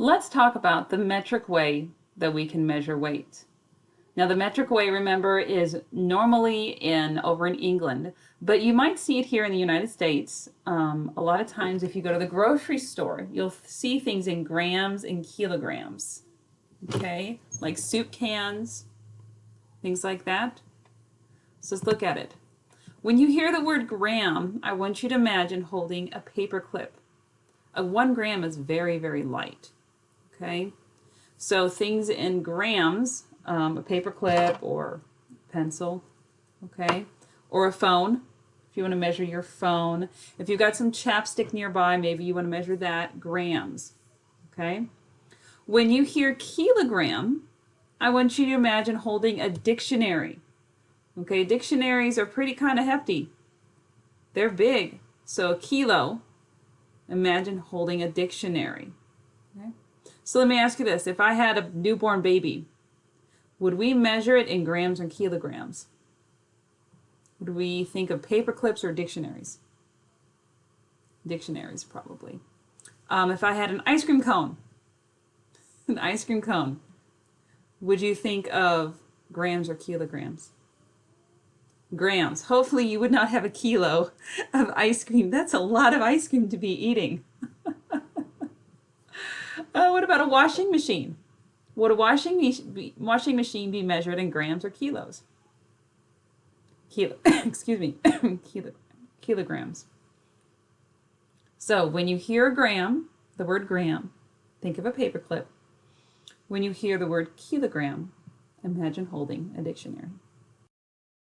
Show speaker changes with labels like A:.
A: Let's talk about the metric way that we can measure weight. Now, the metric way, remember, is normally over in England, but you might see it here in the United States. A lot of times, if you go to the grocery store, you'll see things in grams and kilograms. Okay, like soup cans, things like that. So let's look at it. When you hear the word gram, I want you to imagine holding a paper clip. A 1 gram is very, very light. Okay, so things in grams, a paper clip or pencil, okay, or a phone, if you want to measure your phone. If you've got some chapstick nearby, maybe you want to measure that, grams, okay. When you hear kilogram, I want you to imagine holding a dictionary. Okay, dictionaries are pretty kind of hefty. They're big. So a kilo, imagine holding a dictionary. Okay? So let me ask you this. If I had a newborn baby, would we measure it in grams or kilograms? Would we think of paper clips or dictionaries? Dictionaries, probably. If I had an ice cream cone, an ice cream cone, would you think of grams or kilograms? Grams. Hopefully you would not have a kilo of ice cream. That's a lot of ice cream to be eating. What about a washing machine? Would a washing machine be measured in grams or kilos? Excuse me, kilograms. So when you hear a gram, the word gram, think of a paper clip. When you hear the word kilogram, imagine holding a dictionary.